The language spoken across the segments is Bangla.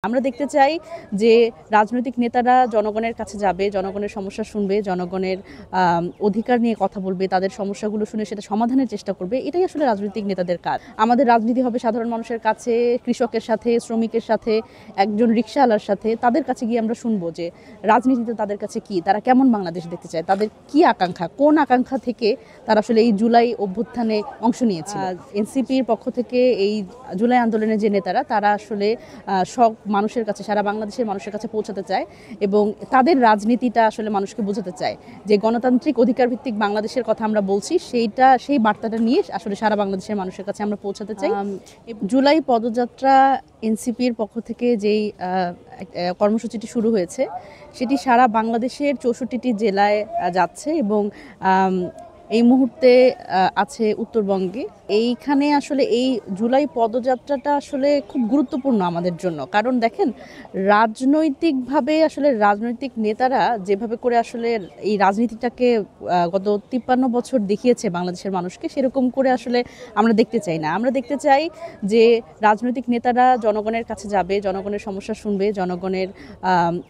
আমরা দেখতে চাই যে রাজনৈতিক নেতারা জনগণের কাছে যাবে, জনগণের সমস্যা শুনবে, জনগণের অধিকার নিয়ে কথা বলবে, তাদের সমস্যাগুলো শুনে সেটা সমাধানের চেষ্টা করবে। এটাই আসলে রাজনৈতিক নেতাদের কাজ। আমাদের রাজনীতি হবে সাধারণ মানুষের কাছে, কৃষকের সাথে, শ্রমিকের সাথে, একজন রিকশাওয়ালার সাথে। তাদের কাছে গিয়ে আমরা শুনবো যে রাজনীতিতে তাদের কাছে কি, তারা কেমন বাংলাদেশ দেখতে চায়, তাদের কি আকাঙ্ক্ষা, কোন আকাঙ্ক্ষা থেকে তারা আসলে এই জুলাই অভ্যুত্থানে অংশ নিয়েছিল। এনসিপির পক্ষ থেকে এই জুলাই আন্দোলনের যে নেতারা, তারা আসলে সব মানুষের কাছে, সারা বাংলাদেশের মানুষের কাছে পৌঁছাতে চায় এবং তাদের রাজনীতিটা আসলে মানুষকে বোঝাতে চায় যে গণতান্ত্রিক অধিকার ভিত্তিক বাংলাদেশের কথা আমরা বলছি, সেই বার্তাটা নিয়ে আসলে সারা বাংলাদেশের মানুষের কাছে আমরা পৌঁছাতে চাই। জুলাই পদযাত্রা এনসিপির পক্ষ থেকে যেই কর্মসূচিটি শুরু হয়েছে, সেটি সারা বাংলাদেশের 64টি জেলায় যাচ্ছে এবং এই মুহূর্তে আছে উত্তরবঙ্গে। এইখানে আসলে এই জুলাই পদযাত্রাটা আসলে খুব গুরুত্বপূর্ণ আমাদের জন্য, কারণ দেখেন রাজনৈতিকভাবে আসলে রাজনৈতিক নেতারা যেভাবে করে আসলে এই রাজনীতিটাকে গত 53 বছর দেখিয়েছে বাংলাদেশের মানুষকে, সেরকম করে আসলে আমরা দেখতে চাই না। আমরা দেখতে চাই যে রাজনৈতিক নেতারা জনগণের কাছে যাবে, জনগণের সমস্যা শুনবে, জনগণের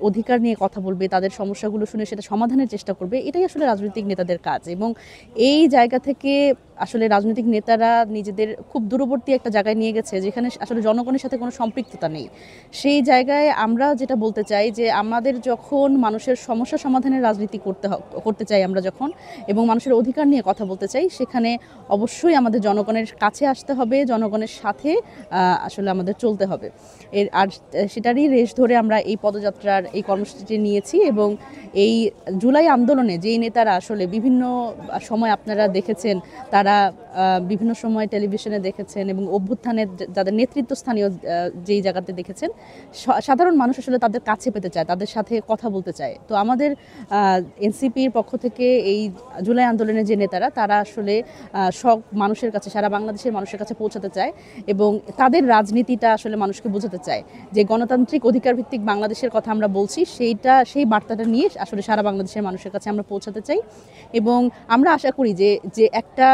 অধিকার নিয়ে কথা বলবে, তাদের সমস্যাগুলো শুনে সেটা সমাধানের চেষ্টা করবে। এটাই আসলে রাজনৈতিক নেতাদের কাজ এবং এই জায়গা থেকে আসলে রাজনৈতিক নেতারা নিজেদের খুব দূরবর্তী একটা জায়গায় নিয়ে গেছে, যেখানে আসলে জনগণের সাথে কোনো সম্পৃক্ততা নেই। সেই জায়গায় আমরা যেটা বলতে চাই যে আমাদের যখন মানুষের সমস্যা সমাধানের রাজনীতি করতে চাই আমরা যখন, এবং মানুষের অধিকার নিয়ে কথা বলতে চাই, সেখানে অবশ্যই আমাদের জনগণের কাছে আসতে হবে, জনগণের সাথে আসলে আমাদের চলতে হবে। আর সেটারই রেশ ধরে আমরা এই পদযাত্রার এই কর্মসূচিটি নিয়েছি এবং এই জুলাই আন্দোলনে যেই নেতারা আসলে বিভিন্ন সময় আপনারা দেখেছেন, তারা বিভিন্ন সময় টেলিভিশনে দেখেছেন এবং অভ্যুত্থানের যাদের নেতৃত্বস্থানীয় যেই জায়গাতে দেখেছেন, সাধারণ মানুষ আসলে তাদের কাছে পেতে চায়, তাদের সাথে কথা বলতে চায়। তো আমাদের এনসিপির পক্ষ থেকে এই জুলাই আন্দোলনের যে নেতারা, তারা আসলে সব মানুষের কাছে, সারা বাংলাদেশের মানুষের কাছে পৌঁছাতে চায় এবং তাদের রাজনীতিটা আসলে মানুষকে বোঝাতে চায় যে গণতান্ত্রিক অধিকার ভিত্তিক বাংলাদেশের কথা আমরা বলছি, সেই বার্তাটা নিয়ে আসলে সারা বাংলাদেশের মানুষের কাছে আমরা পৌঁছাতে চাই এবং আমরা আশা করি যে একটা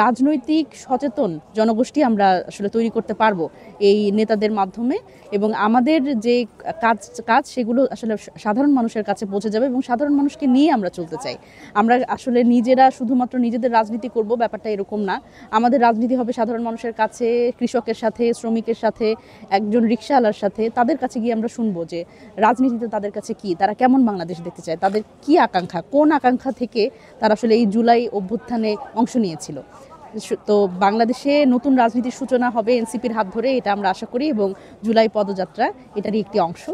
রাজনৈতিক সচেতন জনগোষ্ঠী আমরা আসলে তৈরি করতে পারবো এই নেতাদের মাধ্যমে এবং আমাদের যে কাজ সেগুলো আসলে সাধারণ মানুষের কাছে পৌঁছে যাবে এবং সাধারণ মানুষকে নিয়ে আমরা চলতে চাই। আমরা আসলে নিজেরা শুধুমাত্র নিজেদের রাজনীতি করব, ব্যাপারটা এরকম না। আমাদের রাজনীতি হবে সাধারণ মানুষের কাছে, কৃষকের সাথে, শ্রমিকের সাথে, একজন রিকশাওয়ালার সাথে। তাদের কাছে গিয়ে আমরা শুনবো যে রাজনীতিতে তাদের কাছে কি, তারা কেমন বাংলাদেশ দেখতে চায়, তাদের কি আকাঙ্ক্ষা, কোন আকাঙ্ক্ষা থেকে তারা আসলে এই জুলাই অভ্যুত্থানে অংশ নিয়েছিল। তো বাংলাদেশে নতুন রাজনীতির সূচনা হবে এনসিপির হাত ধরে, এটা আমরা আশা করি এবং জুলাই পদযাত্রা এটারই একটি অংশ।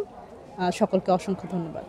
সকলকে অসংখ্য ধন্যবাদ।